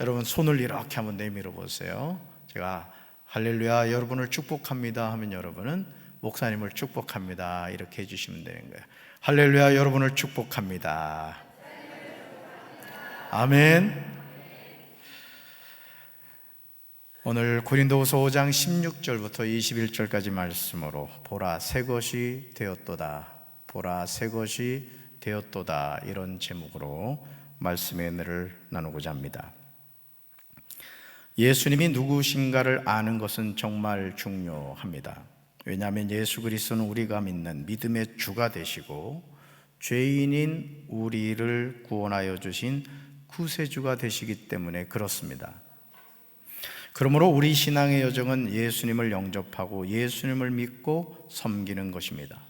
여러분 손을 이렇게 한번 내밀어 보세요. 제가 할렐루야 여러분을 축복합니다 하면 여러분은 목사님을 축복합니다 이렇게 해주시면 되는 거예요. 할렐루야 여러분을 축복합니다. 아멘. 오늘 고린도후서 5장 16절부터 21절까지 말씀으로 보라 새 것이 되었도다, 보라 새 것이 되었도다, 이런 제목으로 말씀의 은혜를 나누고자 합니다. 예수님이 누구신가를 아는 것은 정말 중요합니다. 왜냐하면 예수 그리스도는 우리가 믿는 믿음의 주가 되시고 죄인인 우리를 구원하여 주신 구세주가 되시기 때문에 그렇습니다. 그러므로 우리 신앙의 여정은 예수님을 영접하고 예수님을 믿고 섬기는 것입니다.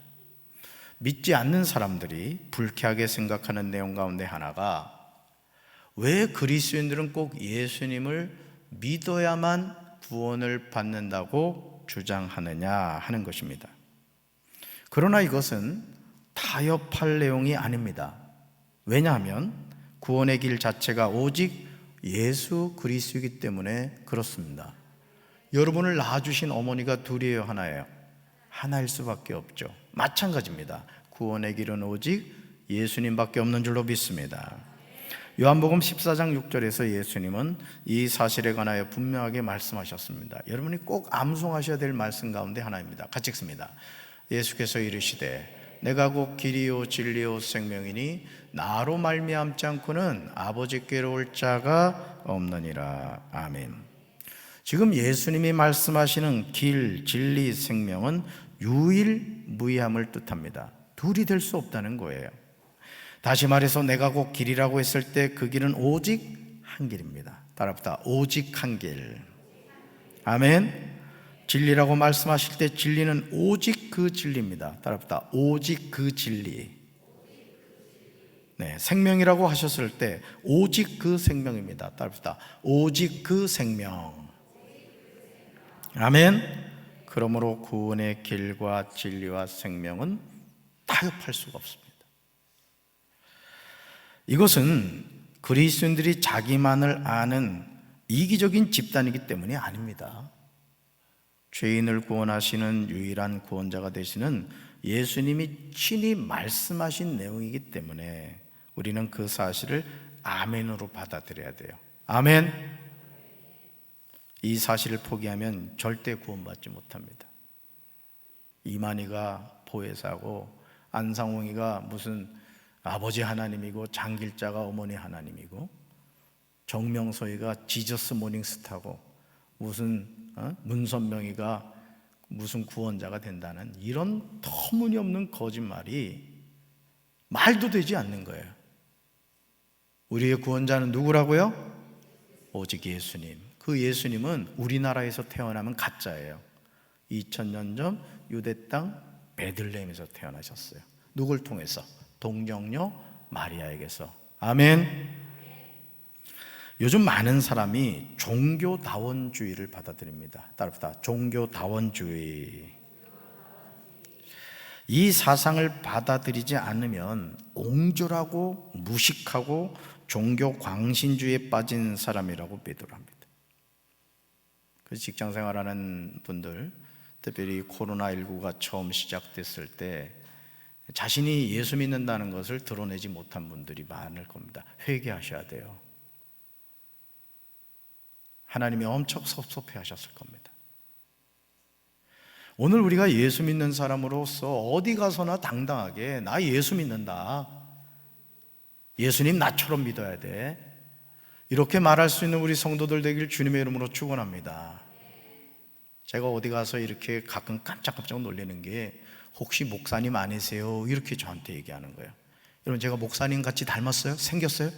믿지 않는 사람들이 불쾌하게 생각하는 내용 가운데 하나가 왜 그리스도인들은 꼭 예수님을 믿어야만 구원을 받는다고 주장하느냐 하는 것입니다. 그러나 이것은 타협할 내용이 아닙니다. 왜냐하면 구원의 길 자체가 오직 예수 그리스도이기 때문에 그렇습니다. 여러분을 낳아주신 어머니가 둘이에요, 하나예요? 하나일 수밖에 없죠. 마찬가지입니다. 구원의 길은 오직 예수님밖에 없는 줄로 믿습니다. 요한복음 14장 6절에서 예수님은 이 사실에 관하여 분명하게 말씀하셨습니다. 여러분이 꼭 암송하셔야 될 말씀 가운데 하나입니다. 같이 읽습니다. 예수께서 이르시되 내가 곧 길이요 진리요 생명이니 나로 말미암지 않고는 아버지께로 올 자가 없느니라. 아멘. 지금 예수님이 말씀하시는 길, 진리, 생명은 유일무이함을 뜻합니다. 둘이 될 수 없다는 거예요. 다시 말해서 내가 곧 길이라고 했을 때 그 길은 오직 한 길입니다. 따라합시다. 오직 한 길. 아멘. 진리라고 말씀하실 때 진리는 오직 그 진리입니다. 따라합시다. 오직 그 진리. 네, 생명이라고 하셨을 때 오직 그 생명입니다. 따라합시다. 오직 그 생명. 아멘. 그러므로 구원의 길과 진리와 생명은 타협할 수가 없습니다. 이것은 그리스도인들이 자기만을 아는 이기적인 집단이기 때문이 아닙니다. 죄인을 구원하시는 유일한 구원자가 되시는 예수님이 친히 말씀하신 내용이기 때문에 우리는 그 사실을 아멘으로 받아들여야 돼요. 아멘. 이 사실을 포기하면 절대 구원받지 못합니다. 이만희가 보혜사고 안상홍이가 무슨 아버지 하나님이고 장길자가 어머니 하나님이고 정명서이가 지저스 모닝스타고 무슨 문선명이가 무슨 구원자가 된다는 이런 터무니없는 거짓말이 말도 되지 않는 거예요. 우리의 구원자는 누구라고요? 오직 예수님. 그 예수님은 우리나라에서 태어나면 가짜예요. 2000년 전 유대 땅 베들레헴에서 태어나셨어요. 누굴 통해서? 동정녀 마리아에게서. 아멘. 요즘 많은 사람이 종교다원주의를 받아들입니다. 따라합시다. 종교다원주의. 이 사상을 받아들이지 않으면 옹졸하고 무식하고 종교광신주의에 빠진 사람이라고 비도를 합니다. 그래서 직장생활하는 분들, 특별히 코로나19가 처음 시작됐을 때 자신이 예수 믿는다는 것을 드러내지 못한 분들이 많을 겁니다. 회개하셔야 돼요. 하나님이 엄청 섭섭해 하셨을 겁니다. 오늘 우리가 예수 믿는 사람으로서 어디 가서나 당당하게 나 예수 믿는다, 예수님 나처럼 믿어야 돼, 이렇게 말할 수 있는 우리 성도들 되길 주님의 이름으로 축원합니다. 제가 어디 가서 이렇게 가끔 깜짝깜짝 놀라는 게 혹시 목사님 아니세요? 이렇게 저한테 얘기하는 거예요. 여러분, 제가 목사님 같이 닮았어요? 생겼어요?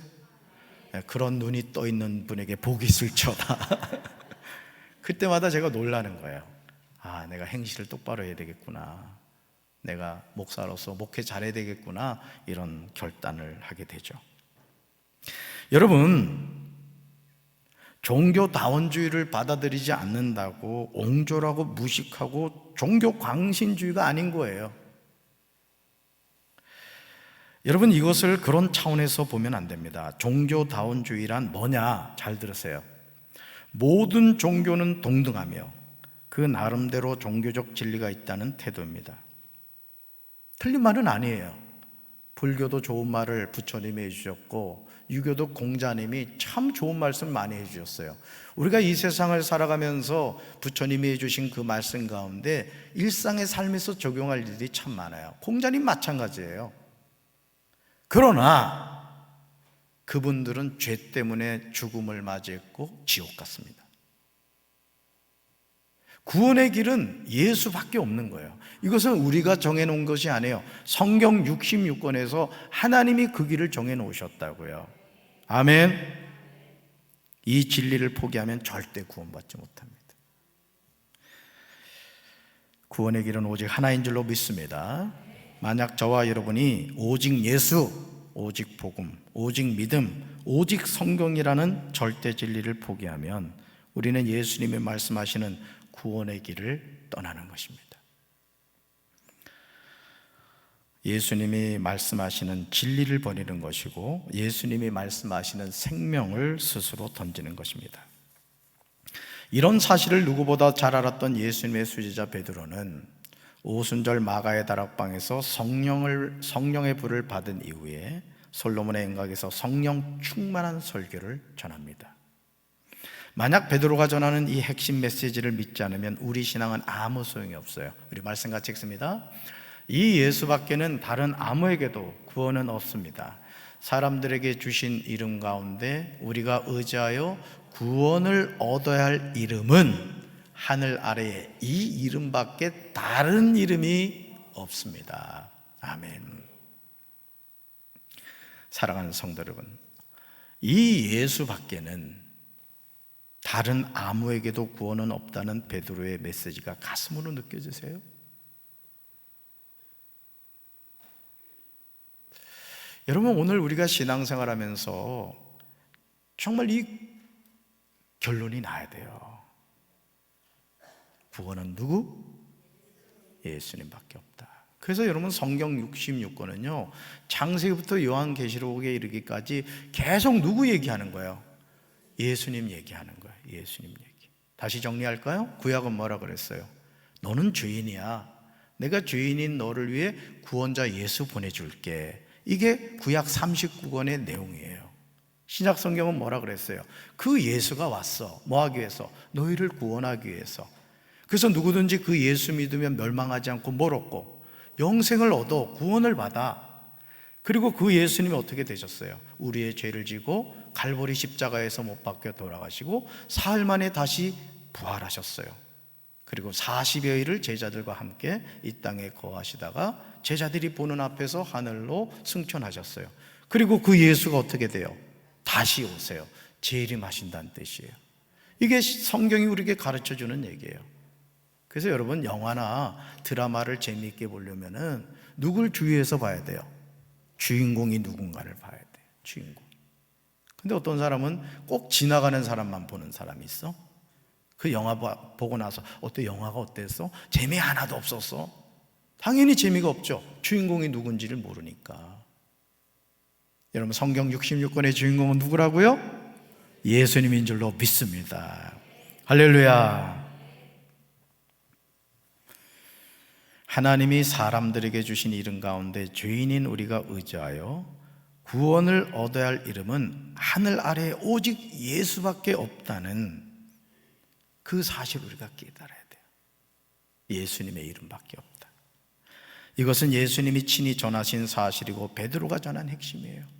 네, 그런 눈이 떠 있는 분에게 복이 있을지어다. 그때마다 제가 놀라는 거예요. 아, 내가 행실을 똑바로 해야 되겠구나, 내가 목사로서 목회 잘해야 되겠구나, 이런 결단을 하게 되죠. 여러분, 종교다원주의를 받아들이지 않는다고 옹졸하고 무식하고 종교광신주의가 아닌 거예요. 여러분, 이것을 그런 차원에서 보면 안 됩니다. 종교다운주의란 뭐냐? 잘 들으세요. 모든 종교는 동등하며 그 나름대로 종교적 진리가 있다는 태도입니다. 틀린 말은 아니에요. 불교도 좋은 말을 부처님이 해주셨고, 유교도 공자님이 참 좋은 말씀 많이 해주셨어요. 우리가 이 세상을 살아가면서 부처님이 해주신 그 말씀 가운데 일상의 삶에서 적용할 일이 참 많아요. 공자님 마찬가지예요. 그러나 그분들은 죄 때문에 죽음을 맞이했고 지옥 갔습니다. 구원의 길은 예수밖에 없는 거예요. 이것은 우리가 정해놓은 것이 아니에요. 성경 66권에서 하나님이 그 길을 정해놓으셨다고요. 아멘. 이 진리를 포기하면 절대 구원받지 못합니다. 구원의 길은 오직 하나인 줄로 믿습니다. 만약 저와 여러분이 오직 예수, 오직 복음, 오직 믿음, 오직 성경이라는 절대 진리를 포기하면 우리는 예수님이 말씀하시는 구원의 길을 떠나는 것입니다. 예수님이 말씀하시는 진리를 버리는 것이고 예수님이 말씀하시는 생명을 스스로 던지는 것입니다. 이런 사실을 누구보다 잘 알았던 예수님의 수제자 베드로는 오순절 마가의 다락방에서 성령의 불을 받은 이후에 솔로몬의 eng각에서 성령 충만한 설교를 전합니다. 만약 베드로가 전하는 이 핵심 메시지를 믿지 않으면 우리 신앙은 아무 소용이 없어요. 우리 말씀 같이 읽습니다. 이 예수밖에는 다른 아무에게도 구원은 없습니다. 사람들에게 주신 이름 가운데 우리가 의지하여 구원을 얻어야 할 이름은 하늘 아래에 이 이름밖에 다른 이름이 없습니다. 아멘. 사랑하는 성도 여러분, 이 예수밖에는 다른 아무에게도 구원은 없다는 베드로의 메시지가 가슴으로 느껴지세요? 여러분, 오늘 우리가 신앙생활 하면서 정말 이 결론이 나야 돼요. 구원은 누구? 예수님밖에 없다. 그래서 여러분, 성경 66권은요 창세기부터 요한계시록에 이르기까지 계속 누구 얘기하는 거예요? 예수님 얘기하는 거예요. 예수님 얘기. 다시 정리할까요? 구약은 뭐라 그랬어요? 너는 죄인이야. 내가 죄인인 너를 위해 구원자 예수 보내줄게. 이게 구약 39권의 내용이에요. 신약 성경은 뭐라 그랬어요? 그 예수가 왔어. 뭐 하기 위해서? 너희를 구원하기 위해서. 그래서 누구든지 그 예수 믿으면 멸망하지 않고 뭘 얻고? 영생을 얻어 구원을 받아. 그리고 그 예수님이 어떻게 되셨어요? 우리의 죄를 지고 갈보리 십자가에서 못 박혀 돌아가시고 사흘 만에 다시 부활하셨어요. 그리고 40여일을 제자들과 함께 이 땅에 거하시다가 제자들이 보는 앞에서 하늘로 승천하셨어요. 그리고 그 예수가 어떻게 돼요? 다시 오세요. 재림하신다는 뜻이에요. 이게 성경이 우리에게 가르쳐주는 얘기예요. 그래서 여러분, 영화나 드라마를 재미있게 보려면은 누굴 주의해서 봐야 돼요? 주인공이 누군가를 봐야 돼요. 주인공. 근데 어떤 사람은 꼭 지나가는 사람만 보는 사람이 있어. 그 영화 보고 나서 어때? 영화가 어땠어? 재미 하나도 없었어. 당연히 재미가 없죠. 주인공이 누군지를 모르니까. 여러분, 성경 66권의 주인공은 누구라고요? 예수님인 줄로 믿습니다. 할렐루야. 하나님이 사람들에게 주신 이름 가운데 죄인인 우리가 의지하여 구원을 얻어야 할 이름은 하늘 아래에 오직 예수밖에 없다는 그 사실을 우리가 깨달아야 돼요. 예수님의 이름밖에 없다. 이것은 예수님이 친히 전하신 사실이고 베드로가 전한 핵심이에요.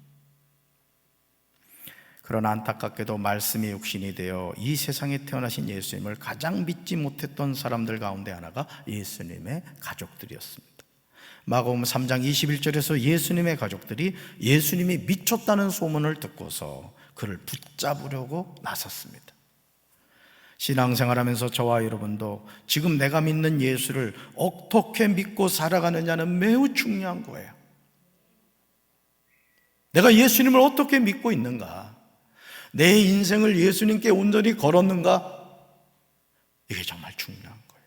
그러나 안타깝게도 말씀이 육신이 되어 이 세상에 태어나신 예수님을 가장 믿지 못했던 사람들 가운데 하나가 예수님의 가족들이었습니다. 마가복음 3장 21절에서 예수님의 가족들이 예수님이 미쳤다는 소문을 듣고서 그를 붙잡으려고 나섰습니다. 신앙생활하면서 저와 여러분도 지금 내가 믿는 예수를 어떻게 믿고 살아가느냐는 매우 중요한 거예요. 내가 예수님을 어떻게 믿고 있는가? 내 인생을 예수님께 온전히 걸었는가? 이게 정말 중요한 거예요.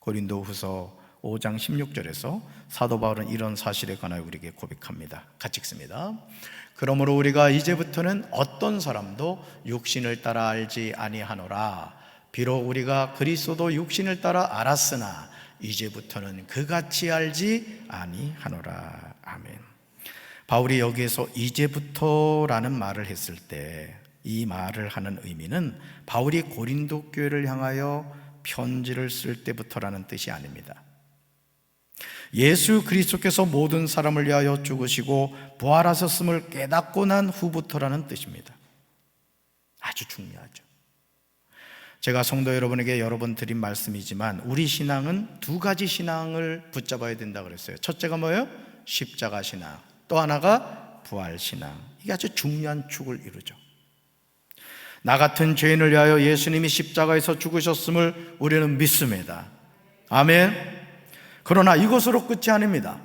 고린도후서 5장 16절에서 사도 바울은 이런 사실에 관하여 우리에게 고백합니다. 같이 읽습니다. 그러므로 우리가 이제부터는 어떤 사람도 육신을 따라 알지 아니하노라. 비록 우리가 그리스도 육신을 따라 알았으나 이제부터는 그같이 알지 아니하노라. 아멘. 바울이 여기에서 이제부터라는 말을 했을 때 이 말을 하는 의미는 바울이 고린도 교회를 향하여 편지를 쓸 때부터라는 뜻이 아닙니다. 예수 그리스도께서 모든 사람을 위하여 죽으시고 부활하셨음을 깨닫고 난 후부터라는 뜻입니다. 아주 중요하죠. 제가 성도 여러분에게 여러 번 드린 말씀이지만 우리 신앙은 두 가지 신앙을 붙잡아야 된다고 그랬어요. 첫째가 뭐예요? 십자가 신앙. 또 하나가 부활 신앙. 이게 아주 중요한 축을 이루죠. 나 같은 죄인을 위하여 예수님이 십자가에서 죽으셨음을 우리는 믿습니다. 아멘. 그러나 이것으로 끝이 아닙니다.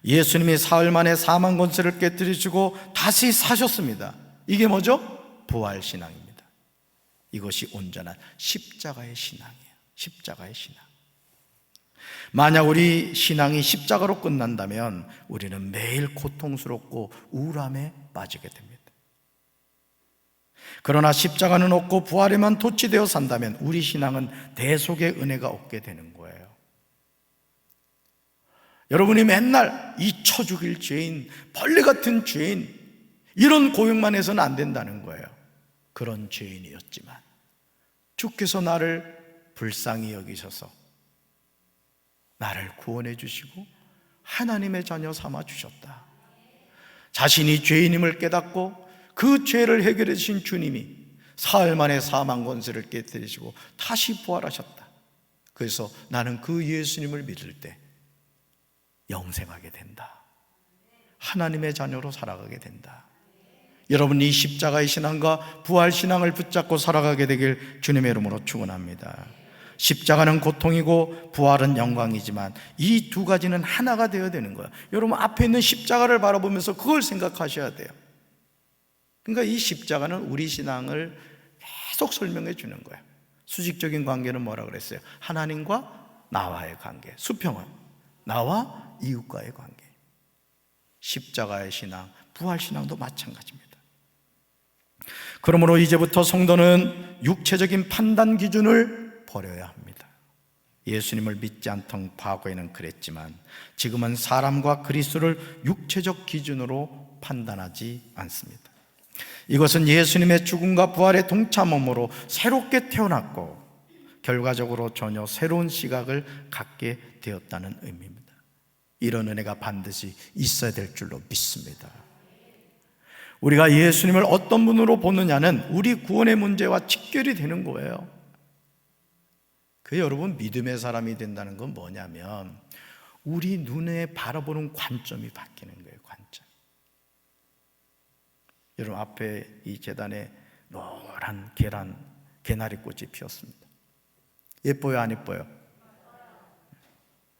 예수님이 사흘 만에 사망 권세를 깨뜨리시고 다시 사셨습니다. 이게 뭐죠? 부활 신앙입니다. 이것이 온전한 십자가의 신앙이에요. 십자가의 신앙. 만약 우리 신앙이 십자가로 끝난다면 우리는 매일 고통스럽고 우울함에 빠지게 됩니다. 그러나 십자가는 없고 부활에만 도취되어 산다면 우리 신앙은 대속의 은혜가 없게 되는 거예요. 여러분이 맨날 잊혀 죽일 죄인, 벌레 같은 죄인, 이런 고백만 해서는 안 된다는 거예요. 그런 죄인이었지만 주께서 나를 불쌍히 여기셔서 나를 구원해 주시고 하나님의 자녀 삼아 주셨다. 자신이 죄인임을 깨닫고 그 죄를 해결해 주신 주님이 사흘 만에 사망 권세를 깨뜨리시고 다시 부활하셨다. 그래서 나는 그 예수님을 믿을 때 영생하게 된다. 하나님의 자녀로 살아가게 된다. 여러분, 이 십자가의 신앙과 부활 신앙을 붙잡고 살아가게 되길 주님의 이름으로 축원합니다. 십자가는 고통이고 부활은 영광이지만 이 두 가지는 하나가 되어야 되는 거예요. 여러분, 앞에 있는 십자가를 바라보면서 그걸 생각하셔야 돼요. 그러니까 이 십자가는 우리 신앙을 계속 설명해 주는 거예요. 수직적인 관계는 뭐라 그랬어요? 하나님과 나와의 관계. 수평은 나와 이웃과의 관계. 십자가의 신앙, 부활 신앙도 마찬가지입니다. 그러므로 이제부터 성도는 육체적인 판단 기준을 버려야 합니다. 예수님을 믿지 않던 과거에는 그랬지만 지금은 사람과 그리스도를 육체적 기준으로 판단하지 않습니다. 이것은 예수님의 죽음과 부활의 동참함으로 새롭게 태어났고 결과적으로 전혀 새로운 시각을 갖게 되었다는 의미입니다. 이런 은혜가 반드시 있어야 될 줄로 믿습니다. 우리가 예수님을 어떤 분으로 보느냐는 우리 구원의 문제와 직결이 되는 거예요. 그 여러분, 믿음의 사람이 된다는 건 뭐냐면 우리 눈에 바라보는 관점이 바뀌는 거예요. 관점. 여러분, 앞에 이 계단에 노란 개나리 꽃이 피었습니다. 예뻐요, 안 예뻐요?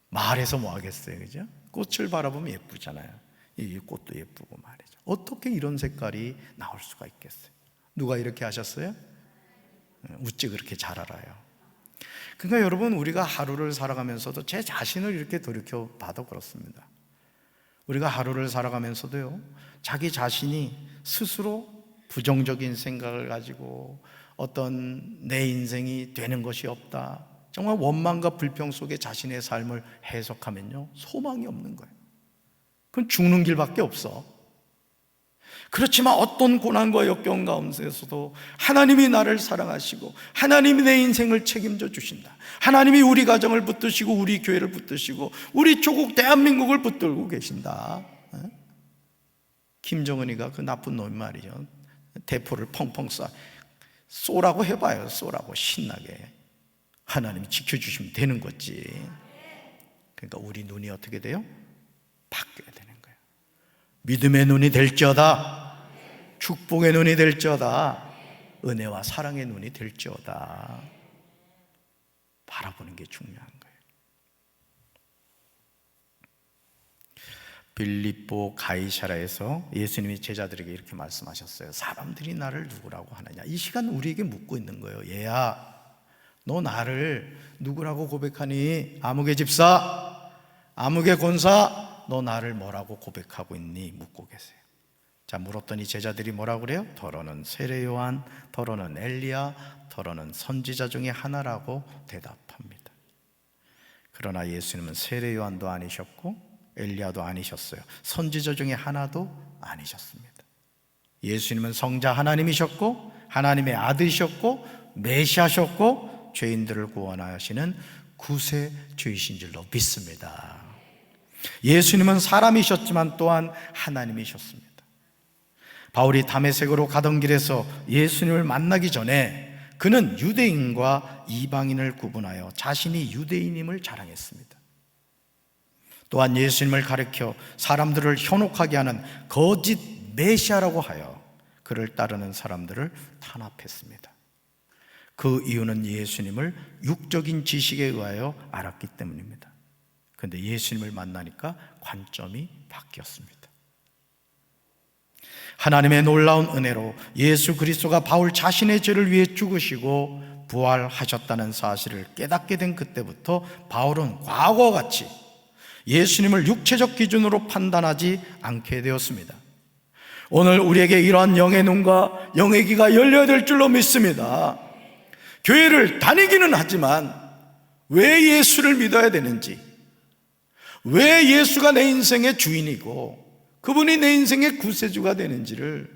말해서 뭐 하겠어요, 그죠? 꽃을 바라보면 예쁘잖아요. 이 꽃도 예쁘고 말이죠. 어떻게 이런 색깔이 나올 수가 있겠어요? 누가 이렇게 하셨어요? 어찌 그렇게 잘 알아요? 그러니까 여러분, 우리가 하루를 살아가면서도 제 자신을 이렇게 돌이켜 봐도 그렇습니다. 우리가 하루를 살아가면서도요, 자기 자신이 스스로 부정적인 생각을 가지고 어떤 내 인생이 되는 것이 없다, 정말 원망과 불평 속에 자신의 삶을 해석하면요, 소망이 없는 거예요. 그건 죽는 길밖에 없어. 그렇지만 어떤 고난과 역경 가운데서도 하나님이 나를 사랑하시고 하나님이 내 인생을 책임져 주신다. 하나님이 우리 가정을 붙드시고 우리 교회를 붙드시고 우리 조국 대한민국을 붙들고 계신다. 김정은이가 그 나쁜 놈 말이죠, 대포를 펑펑 쏘라고 해봐요. 쏘라고 신나게. 하나님이 지켜주시면 되는 거지. 그러니까 우리 눈이 어떻게 돼요? 바뀌어야 되는 거예요. 믿음의 눈이 될지어다. 축복의 눈이 될지어다. 은혜와 사랑의 눈이 될지어다. 바라보는 게 중요한 거예요. 빌립보 가이사라에서 예수님이 제자들에게 이렇게 말씀하셨어요. 사람들이 나를 누구라고 하느냐. 이 시간 우리에게 묻고 있는 거예요. 얘야, 너 나를 누구라고 고백하니? 아무개 집사, 아무개 권사, 너 나를 뭐라고 고백하고 있니? 묻고 계세요. 자, 물었더니 제자들이 뭐라고 그래요? 더러는 세례 요한, 더러는 엘리야, 더러는 선지자 중에 하나라고 대답합니다. 그러나 예수님은 세례 요한도 아니셨고 엘리야도 아니셨어요. 선지자 중에 하나도 아니셨습니다. 예수님은 성자 하나님이셨고 하나님의 아들이셨고 메시아셨고 죄인들을 구원하시는 구세주이신 줄로 믿습니다. 예수님은 사람이셨지만 또한 하나님이셨습니다. 바울이 다메섹으로 가던 길에서 예수님을 만나기 전에 그는 유대인과 이방인을 구분하여 자신이 유대인임을 자랑했습니다. 또한 예수님을 가리켜 사람들을 현혹하게 하는 거짓 메시아라고 하여 그를 따르는 사람들을 탄압했습니다. 그 이유는 예수님을 육적인 지식에 의하여 알았기 때문입니다. 그런데 예수님을 만나니까 관점이 바뀌었습니다. 하나님의 놀라운 은혜로 예수 그리스도가 바울 자신의 죄를 위해 죽으시고 부활하셨다는 사실을 깨닫게 된 그때부터 바울은 과거와 같이 예수님을 육체적 기준으로 판단하지 않게 되었습니다. 오늘 우리에게 이러한 영의 눈과 영의 귀가 열려야 될 줄로 믿습니다. 교회를 다니기는 하지만 왜 예수를 믿어야 되는지, 왜 예수가 내 인생의 주인이고 그분이 내 인생의 구세주가 되는지를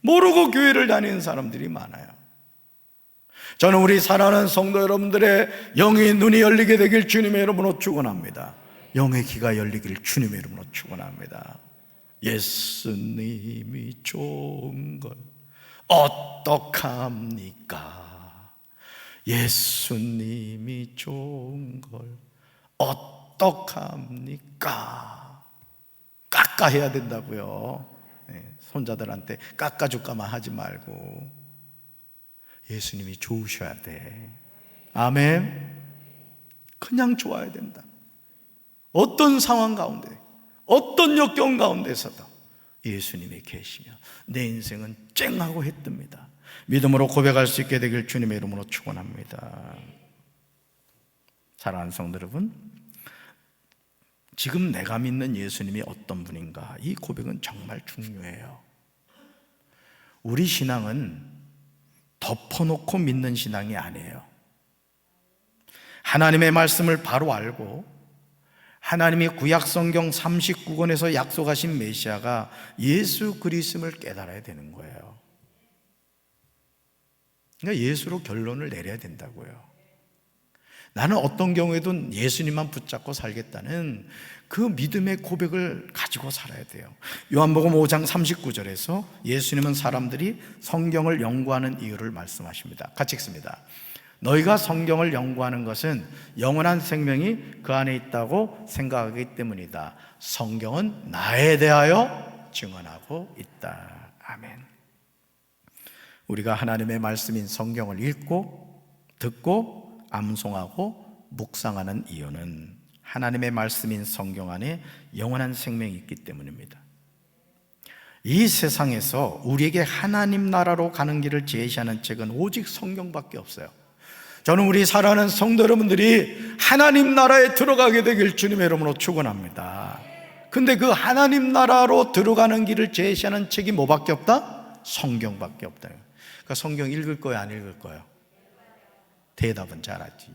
모르고 교회를 다니는 사람들이 많아요. 저는 우리 사랑하는 성도 여러분들의 영의 눈이 열리게 되길 주님의 이름으로 축원합니다. 영의 귀가 열리길 주님의 이름으로 축원합니다. 예수님이 좋은 걸 어떡합니까? 예수님이 좋은 걸 어떡합니까? 깎아해야 된다고요. 손자들한테 깎아줄까만 하지 말고 예수님이 좋으셔야 돼. 아멘. 그냥 좋아야 된다. 어떤 상황 가운데, 어떤 역경 가운데서도 예수님이 계시면 내 인생은 쨍하고 해뜹니다. 믿음으로 고백할 수 있게 되길 주님의 이름으로 축원합니다. 사랑하는 성도 여러분, 지금 내가 믿는 예수님이 어떤 분인가, 이 고백은 정말 중요해요. 우리 신앙은 덮어놓고 믿는 신앙이 아니에요. 하나님의 말씀을 바로 알고 하나님이 구약성경 39권에서 약속하신 메시아가 예수 그리스도를 깨달아야 되는 거예요. 그러니까 예수로 결론을 내려야 된다고요. 나는 어떤 경우에도 예수님만 붙잡고 살겠다는 그 믿음의 고백을 가지고 살아야 돼요. 요한복음 5장 39절에서 예수님은 사람들이 성경을 연구하는 이유를 말씀하십니다. 같이 읽습니다. 너희가 성경을 연구하는 것은 영원한 생명이 그 안에 있다고 생각하기 때문이다. 성경은 나에 대하여 증언하고 있다. 아멘. 우리가 하나님의 말씀인 성경을 읽고 듣고 암송하고 묵상하는 이유는 하나님의 말씀인 성경 안에 영원한 생명이 있기 때문입니다. 이 세상에서 우리에게 하나님 나라로 가는 길을 제시하는 책은 오직 성경밖에 없어요. 저는 우리 사랑하는 성도 여러분들이 하나님 나라에 들어가게 되길 주님의 이름으로 축원합니다. 근데 그 하나님 나라로 들어가는 길을 제시하는 책이 뭐밖에 없다? 성경밖에 없다. 그러니까 성경 읽을 거예요, 안 읽을 거예요? 대답은 잘하지.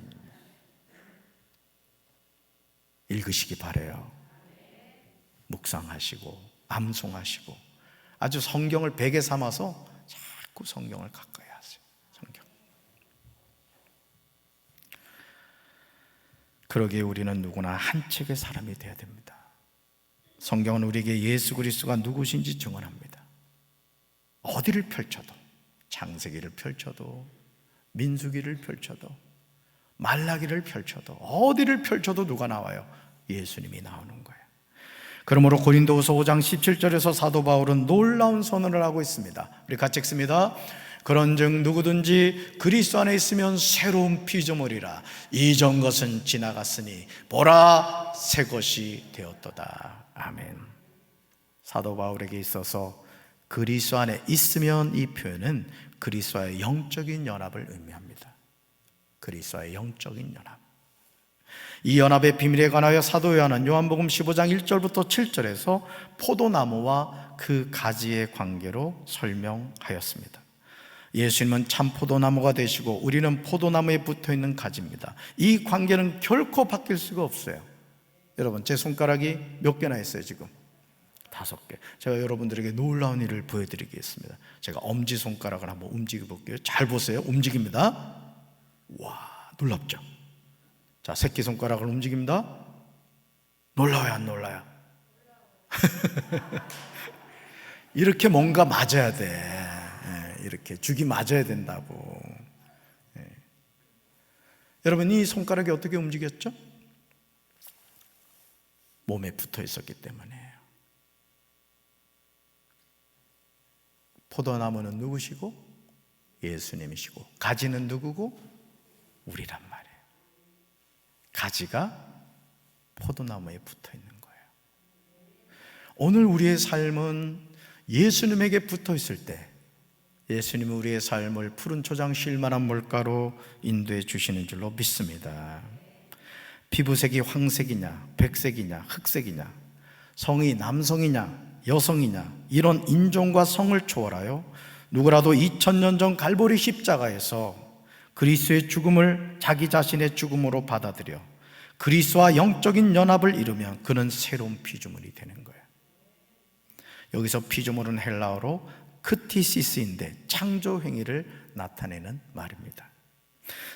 읽으시기 바라요. 묵상하시고 암송하시고 아주 성경을 베개 삼아서 자꾸 성경을 가까이 하세요. 성경. 그러기에 우리는 누구나 한 책의 사람이 되어야 됩니다. 성경은 우리에게 예수 그리스도가 누구신지 증언합니다. 어디를 펼쳐도, 창세기를 펼쳐도, 민수기를 펼쳐도, 말라기를 펼쳐도, 어디를 펼쳐도 누가 나와요? 예수님이 나오는 거예요. 그러므로 고린도후서 5장 17절에서 사도 바울은 놀라운 선언을 하고 있습니다. 우리 같이 읽습니다. 그런즉 누구든지 그리스도 안에 있으면 새로운 피조물이라. 이전 것은 지나갔으니 보라 새 것이 되었도다. 아멘. 사도 바울에게 있어서 그리스도 안에 있으면 이 표현은 그리스도와의 영적인 연합을 의미합니다. 그리스도와의 영적인 연합. 이 연합의 비밀에 관하여 사도 요한은 요한복음 15장 1절부터 7절에서 포도나무와 그 가지의 관계로 설명하였습니다. 예수님은 참 포도나무가 되시고 우리는 포도나무에 붙어있는 가지입니다. 이 관계는 결코 바뀔 수가 없어요. 여러분, 제 손가락이 몇 개나 있어요 지금? 5개. 제가 여러분들에게 놀라운 일을 보여드리겠습니다. 제가 엄지손가락을 한번 움직여 볼게요. 잘 보세요. 움직입니다. 와, 놀랍죠? 자, 새끼손가락을 움직입니다. 놀라워요, 안 놀라요? 이렇게 뭔가 맞아야 돼. 이렇게 죽이 맞아야 된다고. 여러분, 이 손가락이 어떻게 움직였죠? 몸에 붙어 있었기 때문이에요. 포도나무는 누구시고? 예수님이시고, 가지는 누구고? 우리란 말이에요. 가지가 포도나무에 붙어 있는 거예요. 오늘 우리의 삶은 예수님에게 붙어 있을 때 예수님은 우리의 삶을 푸른 초장 쉴만한 물가로 인도해 주시는 줄로 믿습니다. 피부색이 황색이냐, 백색이냐, 흑색이냐, 성이 남성이냐, 여성이냐, 이런 인종과 성을 초월하여 누구라도 2000년 전 갈보리 십자가에서 그리스도의 죽음을 자기 자신의 죽음으로 받아들여 그리스도와 영적인 연합을 이루면 그는 새로운 피조물이 되는 거예요. 여기서 피조물은 헬라어로 크티시스인데 창조 행위를 나타내는 말입니다.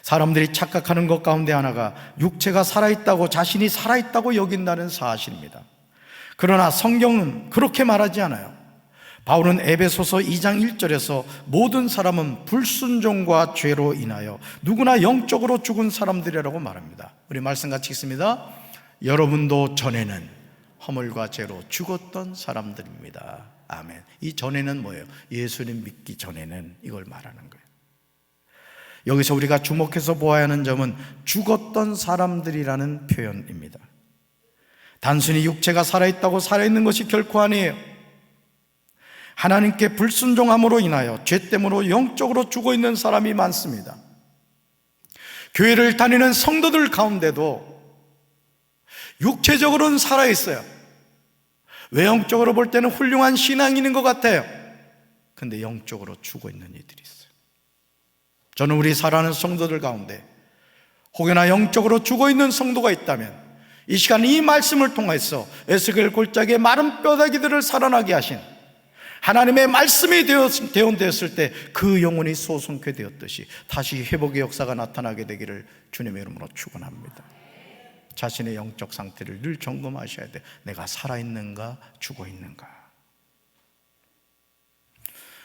사람들이 착각하는 것 가운데 하나가 육체가 살아있다고, 자신이 살아있다고 여긴다는 사실입니다. 그러나 성경은 그렇게 말하지 않아요. 바울은 에베소서 2장 1절에서 모든 사람은 불순종과 죄로 인하여 누구나 영적으로 죽은 사람들이라고 말합니다. 우리 말씀 같이 읽습니다. 여러분도 전에는 허물과 죄로 죽었던 사람들입니다. 아멘. 이 전에는 뭐예요? 예수님 믿기 전에는, 이걸 말하는 거예요. 여기서 우리가 주목해서 보아야 하는 점은 죽었던 사람들이라는 표현입니다. 단순히 육체가 살아있다고 살아있는 것이 결코 아니에요. 하나님께 불순종함으로 인하여 죄 때문에 영적으로 죽어있는 사람이 많습니다. 교회를 다니는 성도들 가운데도 육체적으로는 살아있어요. 외형적으로 볼 때는 훌륭한 신앙인인 것 같아요. 근데 영적으로 죽어있는 이들이 있어요. 저는 우리 살아가는 성도들 가운데 혹여나 영적으로 죽어있는 성도가 있다면 이 시간 이 말씀을 통해서 에스겔 골짜기의 마른 뼈다귀들을 살아나게 하신 하나님의 말씀이 대원되었을 때 그 영혼이 소성케 되었듯이 다시 회복의 역사가 나타나게 되기를 주님의 이름으로 축원합니다. 자신의 영적 상태를 늘 점검하셔야 돼. 내가 살아있는가 죽어있는가.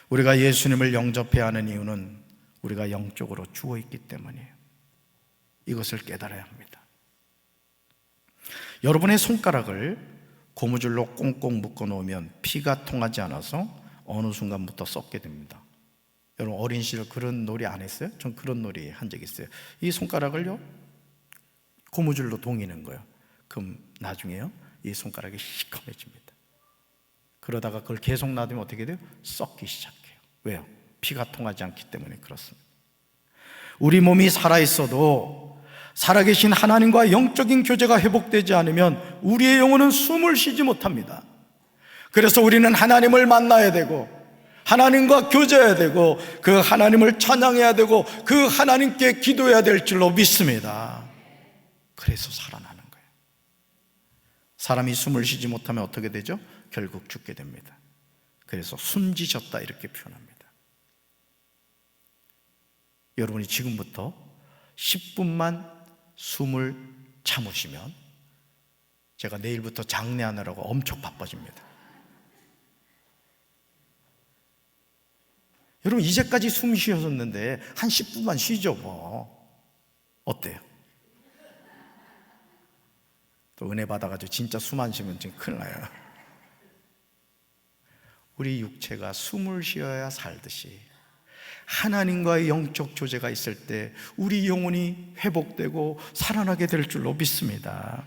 우리가 예수님을 영접해야 하는 이유는 우리가 영적으로 죽어있기 때문이에요. 이것을 깨달아야 합니다. 여러분의 손가락을 고무줄로 꽁꽁 묶어 놓으면 피가 통하지 않아서 어느 순간부터 썩게 됩니다. 여러분 어린 시절 그런 놀이 안 했어요? 전 그런 놀이 한 적 있어요. 이 손가락을요 고무줄로 동이는 거예요. 그럼 나중에요 이 손가락이 시커매집니다. 그러다가 그걸 계속 놔두면 어떻게 돼요? 썩기 시작해요. 왜요? 피가 통하지 않기 때문에 그렇습니다. 우리 몸이 살아있어도 살아계신 하나님과 영적인 교제가 회복되지 않으면 우리의 영혼은 숨을 쉬지 못합니다. 그래서 우리는 하나님을 만나야 되고 하나님과 교제해야 되고 그 하나님을 찬양해야 되고 그 하나님께 기도해야 될 줄로 믿습니다. 그래서 살아나는 거예요. 사람이 숨을 쉬지 못하면 어떻게 되죠? 결국 죽게 됩니다. 그래서 숨지셨다 이렇게 표현합니다. 여러분이 지금부터 10분만 숨을 참으시면 제가 내일부터 장례하느라고 엄청 바빠집니다. 여러분 이제까지 숨 쉬셨는데 한 10분만 쉬죠 뭐. 어때요? 또 은혜 받아가지고 진짜 숨 안 쉬면 지금 큰일 나요. 우리 육체가 숨을 쉬어야 살듯이 하나님과의 영적 교제가 있을 때 우리 영혼이 회복되고 살아나게 될 줄로 믿습니다.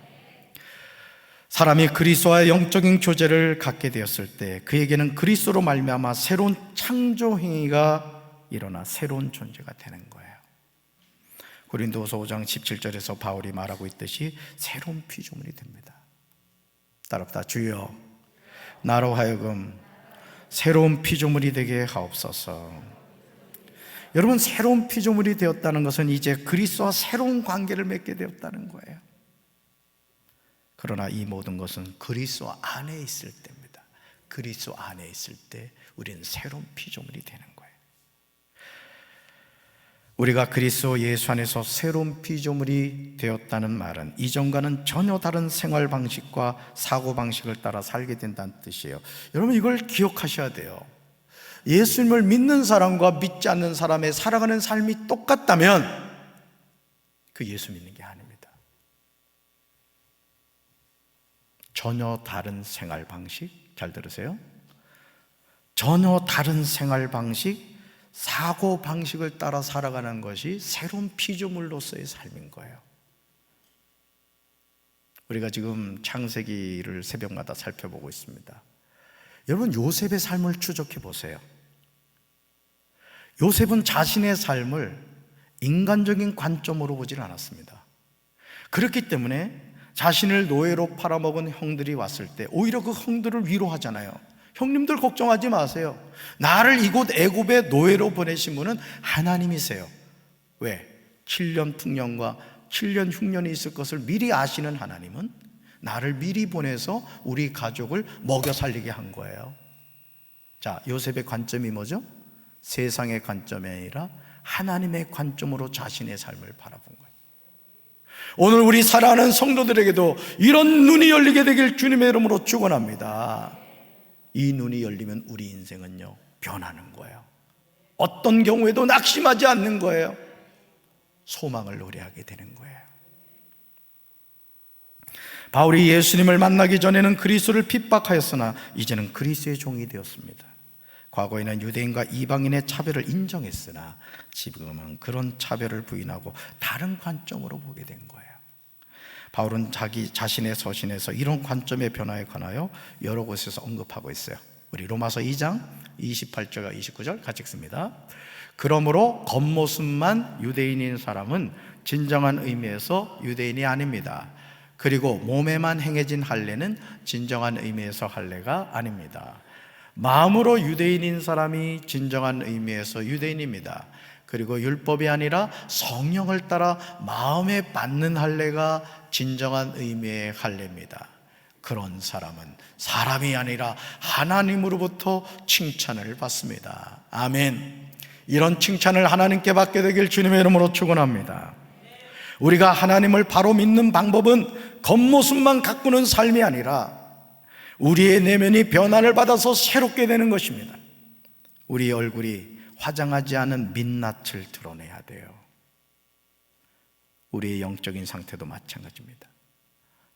사람이 그리스도와의 영적인 교제를 갖게 되었을 때 그에게는 그리스도로 말미암아 새로운 창조 행위가 일어나 새로운 존재가 되는 거예요. 고린도후서 5장 17절에서 바울이 말하고 있듯이 새로운 피조물이 됩니다. 따라합시다. 주여, 나로 하여금 새로운 피조물이 되게 하옵소서. 여러분, 새로운 피조물이 되었다는 것은 이제 그리스도와 새로운 관계를 맺게 되었다는 거예요. 그러나 이 모든 것은 그리스도 안에 있을 때입니다. 그리스도 안에 있을 때 우리는 새로운 피조물이 되는 거예요. 우리가 그리스도 예수 안에서 새로운 피조물이 되었다는 말은 이전과는 전혀 다른 생활 방식과 사고 방식을 따라 살게 된다는 뜻이에요. 여러분, 이걸 기억하셔야 돼요. 예수님을 믿는 사람과 믿지 않는 사람의 살아가는 삶이 똑같다면 그 예수 믿는 게 아닙니다. 전혀 다른 생활 방식, 잘 들으세요. 전혀 다른 생활 방식, 사고 방식을 따라 살아가는 것이 새로운 피조물로서의 삶인 거예요. 우리가 지금 창세기를 새벽마다 살펴보고 있습니다. 여러분, 요셉의 삶을 추적해 보세요. 요셉은 자신의 삶을 인간적인 관점으로 보질 않았습니다. 그렇기 때문에 자신을 노예로 팔아먹은 형들이 왔을 때 오히려 그 형들을 위로하잖아요. 형님들 걱정하지 마세요. 나를 이곳 애굽의 노예로 보내신 분은 하나님이세요. 왜? 7년 풍년과 7년 흉년이 있을 것을 미리 아시는 하나님은 나를 미리 보내서 우리 가족을 먹여 살리게 한 거예요. 자, 요셉의 관점이 뭐죠? 세상의 관점이 아니라 하나님의 관점으로 자신의 삶을 바라본 거예요. 오늘 우리 사랑하는 성도들에게도 이런 눈이 열리게 되길 주님의 이름으로 축원합니다. 이 눈이 열리면 우리 인생은요, 변하는 거예요. 어떤 경우에도 낙심하지 않는 거예요. 소망을 노래하게 되는 거예요. 바울이 예수님을 만나기 전에는 그리스도를 핍박하였으나 이제는 그리스도의 종이 되었습니다. 과거에는 유대인과 이방인의 차별을 인정했으나 지금은 그런 차별을 부인하고 다른 관점으로 보게 된 거예요. 바울은 자기 자신의 서신에서 이런 관점의 변화에 관하여 여러 곳에서 언급하고 있어요. 우리 로마서 2장 28절과 29절 같이 읽습니다. 그러므로 겉모습만 유대인인 사람은 진정한 의미에서 유대인이 아닙니다. 그리고 몸에만 행해진 할례는 진정한 의미에서 할례가 아닙니다. 마음으로 유대인인 사람이 진정한 의미에서 유대인입니다. 그리고 율법이 아니라 성령을 따라 마음에 받는 할례가 진정한 의미의 할례입니다. 그런 사람은 사람이 아니라 하나님으로부터 칭찬을 받습니다. 아멘. 이런 칭찬을 하나님께 받게 되길 주님의 이름으로 축원합니다. 우리가 하나님을 바로 믿는 방법은 겉모습만 가꾸는 삶이 아니라 우리의 내면이 변화를 받아서 새롭게 되는 것입니다. 우리의 얼굴이 화장하지 않은 민낯을 드러내야 돼요. 우리의 영적인 상태도 마찬가지입니다.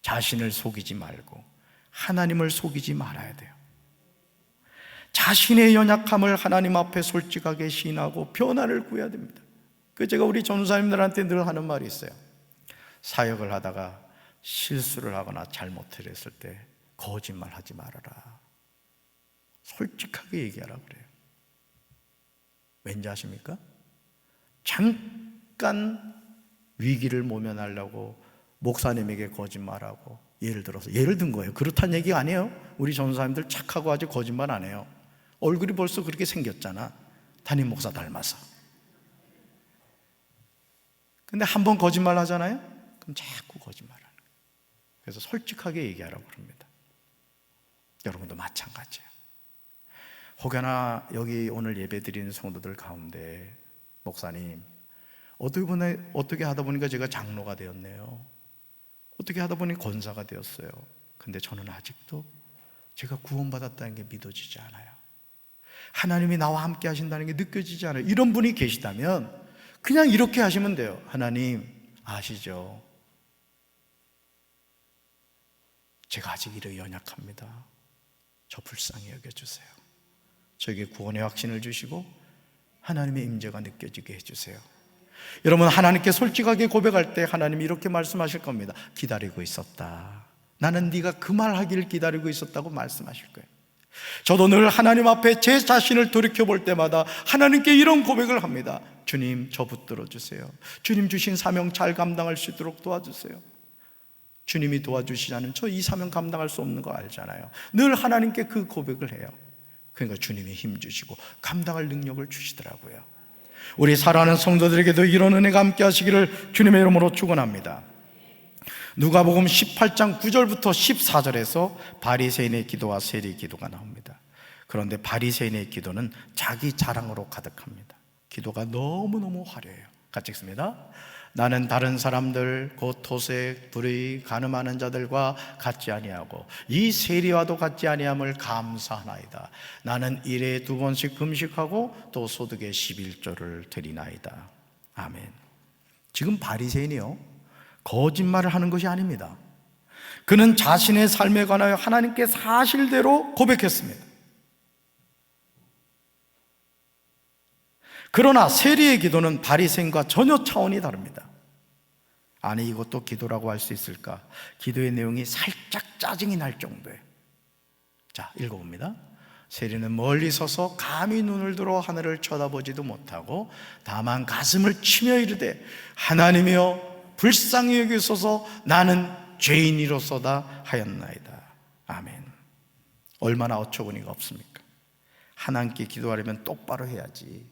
자신을 속이지 말고 하나님을 속이지 말아야 돼요. 자신의 연약함을 하나님 앞에 솔직하게 시인하고 변화를 구해야 됩니다. 제가 우리 전사님들한테 늘 하는 말이 있어요. 사역을 하다가 실수를 하거나 잘못을 했을 때 거짓말하지 말아라. 솔직하게 얘기하라 그래요. 왠지 아십니까? 잠깐 위기를 모면하려고 목사님에게 거짓말하고 예를 든 거예요. 그렇다는 얘기가 아니에요. 우리 전사님들 착하고 아주 거짓말 안 해요. 얼굴이 벌써 그렇게 생겼잖아. 담임 목사 닮아서. 근데 한 번 거짓말 하잖아요? 그럼 자꾸 거짓말하는 거예요. 그래서 솔직하게 얘기하라고 그럽니다. 여러분도 마찬가지예요. 혹여나 여기 오늘 예배 드리는 성도들 가운데 목사님, 어떻게 하다 보니까 제가 장로가 되었네요. 어떻게 하다 보니 권사가 되었어요. 근데 저는 아직도 제가 구원받았다는 게 믿어지지 않아요. 하나님이 나와 함께 하신다는 게 느껴지지 않아요. 이런 분이 계시다면 그냥 이렇게 하시면 돼요. 하나님 아시죠? 제가 아직 이렇게 연약합니다. 저 불쌍히 여겨주세요. 저에게 구원의 확신을 주시고 하나님의 임재가 느껴지게 해주세요. 여러분, 하나님께 솔직하게 고백할 때 하나님이 이렇게 말씀하실 겁니다. 기다리고 있었다. 나는 네가 그 말하기를 기다리고 있었다고 말씀하실 거예요. 저도 늘 하나님 앞에 제 자신을 돌이켜볼 때마다 하나님께 이런 고백을 합니다. 주님, 저 붙들어 주세요. 주님 주신 사명 잘 감당할 수 있도록 도와주세요. 주님이 도와주시지 않으면 저 이 사명 감당할 수 없는 거 알잖아요. 늘 하나님께 그 고백을 해요. 그러니까 주님이 힘 주시고 감당할 능력을 주시더라고요. 우리 사랑하는 성도들에게도 이런 은혜가 함께 하시기를 주님의 이름으로 축원합니다. 누가복음 18장 9절부터 14절에서 바리새인의 기도와 세리 기도가 나옵니다. 그런데 바리새인의 기도는 자기 자랑으로 가득합니다. 기도가 너무너무 화려해요. 같이 읽습니다. 나는 다른 사람들 곧 토색, 불의, 간음하는 자들과 같지 아니하고 이 세리와도 같지 아니함을 감사하나이다. 나는 일에 2번씩 금식하고 또 소득의 11조를 드리나이다. 아멘. 지금 바리새인이요, 거짓말을 하는 것이 아닙니다. 그는 자신의 삶에 관하여 하나님께 사실대로 고백했습니다. 그러나 세리의 기도는 바리새인과 전혀 차원이 다릅니다. 아니, 이것도 기도라고 할 수 있을까? 기도의 내용이 살짝 짜증이 날 정도예요. 자, 읽어봅니다. 세리는 멀리 서서 감히 눈을 들어 하늘을 쳐다보지도 못하고 다만 가슴을 치며 이르되 하나님이여 불쌍히 여기소서 나는 죄인이로소다 하였나이다. 아멘. 얼마나 어처구니가 없습니까? 하나님께 기도하려면 똑바로 해야지.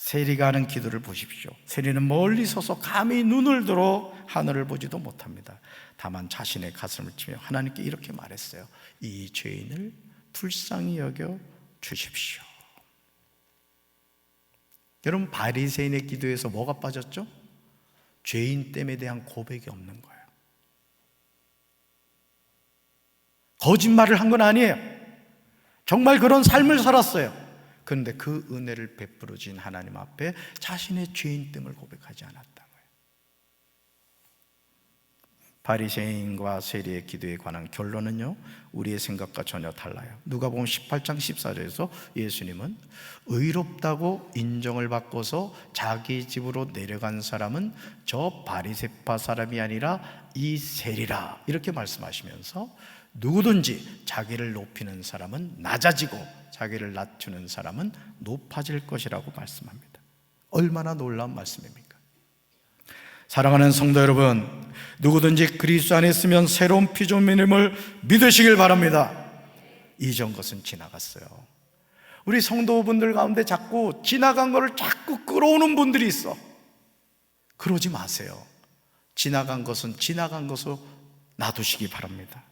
세리가 하는 기도를 보십시오. 세리는 멀리 서서 감히 눈을 들어 하늘을 보지도 못합니다. 다만 자신의 가슴을 치며 하나님께 이렇게 말했어요. 이 죄인을 불쌍히 여겨 주십시오. 여러분, 바리새인의 기도에서 뭐가 빠졌죠? 죄인됨에 대한 고백이 없는 거예요. 거짓말을 한 건 아니에요. 정말 그런 삶을 살았어요. 그런데 그 은혜를 베풀어 주신 하나님 앞에 자신의 죄인됨을 고백하지 않았던 거예요. 바리새인과 세리의 기도에 관한 결론은요, 우리의 생각과 전혀 달라요. 누가복음 18장 14절에서 예수님은 의롭다고 인정을 받고서 자기 집으로 내려간 사람은 저 바리새파 사람이 아니라 이 세리라 이렇게 말씀하시면서 누구든지 자기를 높이는 사람은 낮아지고 자기를 낮추는 사람은 높아질 것이라고 말씀합니다. 얼마나 놀라운 말씀입니까? 사랑하는 성도 여러분, 누구든지 그리스도 안에 있으면 새로운 피조물임을 믿으시길 바랍니다. 이전 것은 지나갔어요. 우리 성도분들 가운데 자꾸 지나간 것을 자꾸 끌어오는 분들이 있어. 그러지 마세요. 지나간 것은 지나간 것으로 놔두시기 바랍니다.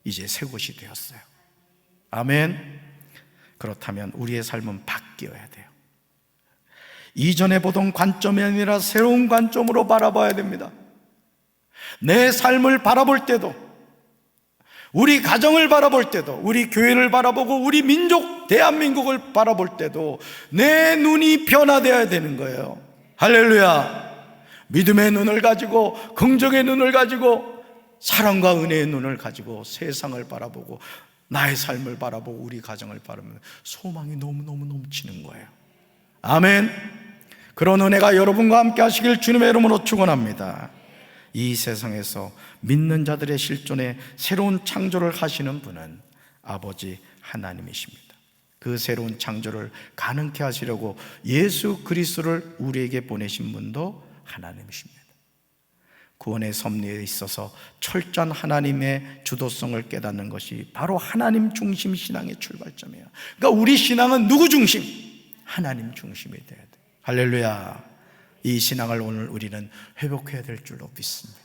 이제 새 것이 되었어요. 아멘. 그렇다면 우리의 삶은 바뀌어야 돼요. 이전에 보던 관점이 아니라 새로운 관점으로 바라봐야 됩니다. 내 삶을 바라볼 때도, 우리 가정을 바라볼 때도, 우리 교회를 바라보고 우리 민족 대한민국을 바라볼 때도 내 눈이 변화되어야 되는 거예요. 할렐루야. 믿음의 눈을 가지고, 긍정의 눈을 가지고, 사랑과 은혜의 눈을 가지고 세상을 바라보고 나의 삶을 바라보고 우리 가정을 바라보면 소망이 너무너무 넘치는 거예요. 아멘. 그런 은혜가 여러분과 함께 하시길 주님의 이름으로 축원합니다. 이 세상에서 믿는 자들의 실존에 새로운 창조를 하시는 분은 아버지 하나님이십니다. 그 새로운 창조를 가능케 하시려고 예수 그리스도를 우리에게 보내신 분도 하나님이십니다. 구원의 섭리에 있어서 철저한 하나님의 주도성을 깨닫는 것이 바로 하나님 중심 신앙의 출발점이에요. 그러니까 우리 신앙은 누구 중심? 하나님 중심이 돼야 돼요. 할렐루야. 이 신앙을 오늘 우리는 회복해야 될 줄로 믿습니다.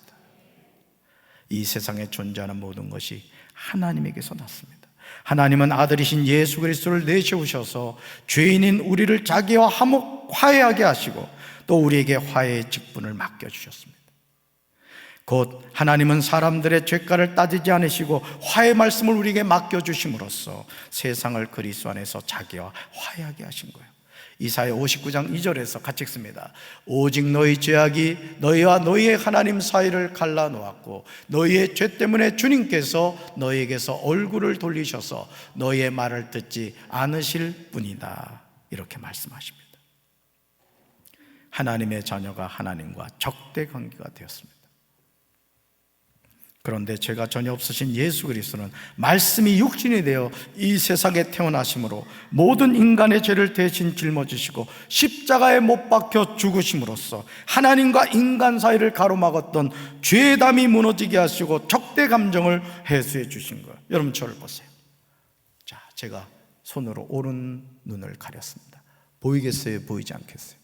이 세상에 존재하는 모든 것이 하나님에게서 났습니다. 하나님은 아들이신 예수 그리스도를 내세우셔서 죄인인 우리를 자기와 화해하게 하시고 또 우리에게 화해의 직분을 맡겨주셨습니다. 곧 하나님은 사람들의 죄가를 따지지 않으시고 화해 말씀을 우리에게 맡겨주심으로써 세상을 그리스도 안에서 자기와 화해하게 하신 거예요. 이사야 59장 2절에서 같이 읽습니다. 오직 너희 죄악이 너희와 너희의 하나님 사이를 갈라놓았고 너희의 죄 때문에 주님께서 너희에게서 얼굴을 돌리셔서 너희의 말을 듣지 않으실 뿐이다. 이렇게 말씀하십니다. 하나님의 자녀가 하나님과 적대 관계가 되었습니다. 그런데 죄가 전혀 없으신 예수 그리스도는 말씀이 육신이 되어 이 세상에 태어나심으로 모든 인간의 죄를 대신 짊어지시고 십자가에 못 박혀 죽으심으로써 하나님과 인간 사이를 가로막았던 죄의 담이 무너지게 하시고 적대 감정을 해소해 주신 거예요. 여러분 저를 보세요. 자, 제가 손으로 오른 눈을 가렸습니다. 보이겠어요? 보이지 않겠어요?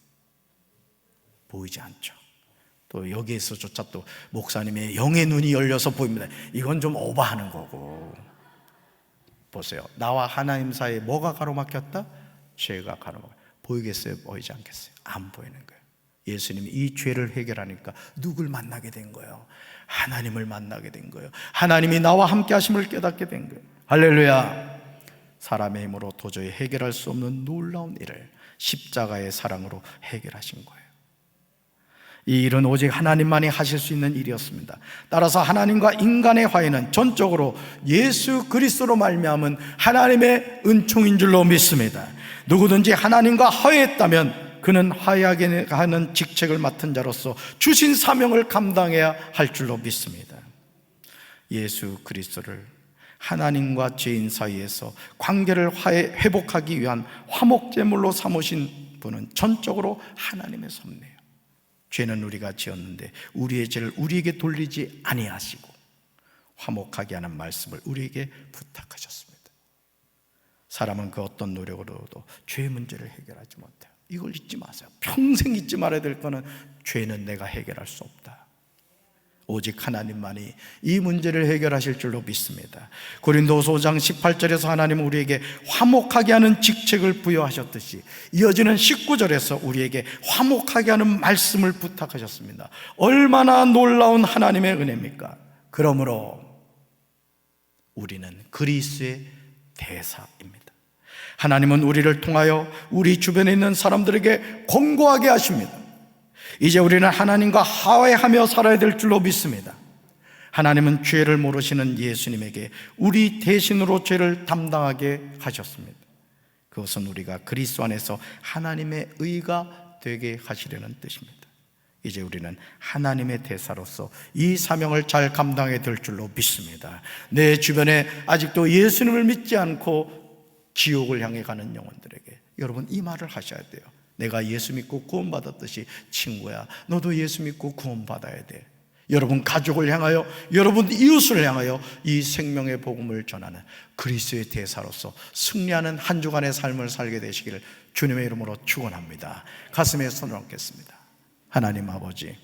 보이지 않죠. 또 여기에서조차 또 목사님의 영의 눈이 열려서 보입니다. 이건 좀 오버하는 거고. 보세요. 나와 하나님 사이에 뭐가 가로막혔다? 죄가 가로막혀. 보이겠어요? 보이지 않겠어요? 안 보이는 거예요. 예수님이 이 죄를 해결하니까 누굴 만나게 된 거예요? 하나님을 만나게 된 거예요. 하나님이 나와 함께 하심을 깨닫게 된 거예요. 할렐루야. 사람의 힘으로 도저히 해결할 수 없는 놀라운 일을 십자가의 사랑으로 해결하신 거예요. 이 일은 오직 하나님만이 하실 수 있는 일이었습니다. 따라서 하나님과 인간의 화해는 전적으로 예수 그리스도로 말미암은 하나님의 은총인 줄로 믿습니다. 누구든지 하나님과 화해했다면 그는 화해하게 하는 직책을 맡은 자로서 주신 사명을 감당해야 할 줄로 믿습니다. 예수 그리스도를 하나님과 죄인 사이에서 관계를 회복하기 위한 화목제물로 삼으신 분은 전적으로 하나님의 섭리예요. 죄는 우리가 지었는데 우리의 죄를 우리에게 돌리지 아니하시고 화목하게 하는 말씀을 우리에게 부탁하셨습니다. 사람은 그 어떤 노력으로도 죄의 문제를 해결하지 못해요. 이걸 잊지 마세요. 평생 잊지 말아야 될 거는 죄는 내가 해결할 수 없다. 오직 하나님만이 이 문제를 해결하실 줄로 믿습니다. 고린도서 5장 18절에서 하나님은 우리에게 화목하게 하는 직책을 부여하셨듯이 이어지는 19절에서 우리에게 화목하게 하는 말씀을 부탁하셨습니다. 얼마나 놀라운 하나님의 은혜입니까? 그러므로 우리는 그리스도의 대사입니다. 하나님은 우리를 통하여 우리 주변에 있는 사람들에게 권고하게 하십니다. 이제 우리는 하나님과 화해하며 살아야 될 줄로 믿습니다. 하나님은 죄를 모르시는 예수님에게 우리 대신으로 죄를 담당하게 하셨습니다. 그것은 우리가 그리스도 안에서 하나님의 의가 되게 하시려는 뜻입니다. 이제 우리는 하나님의 대사로서 이 사명을 잘 감당해야 될 줄로 믿습니다. 내 주변에 아직도 예수님을 믿지 않고 지옥을 향해 가는 영혼들에게 여러분 이 말을 하셔야 돼요. 내가 예수 믿고 구원받았듯이 친구야, 너도 예수 믿고 구원받아야 돼. 여러분 가족을 향하여, 여러분 이웃을 향하여 이 생명의 복음을 전하는 그리스도의 대사로서 승리하는 한 주간의 삶을 살게 되시기를 주님의 이름으로 축원합니다. 가슴에 손을 얹겠습니다. 하나님 아버지,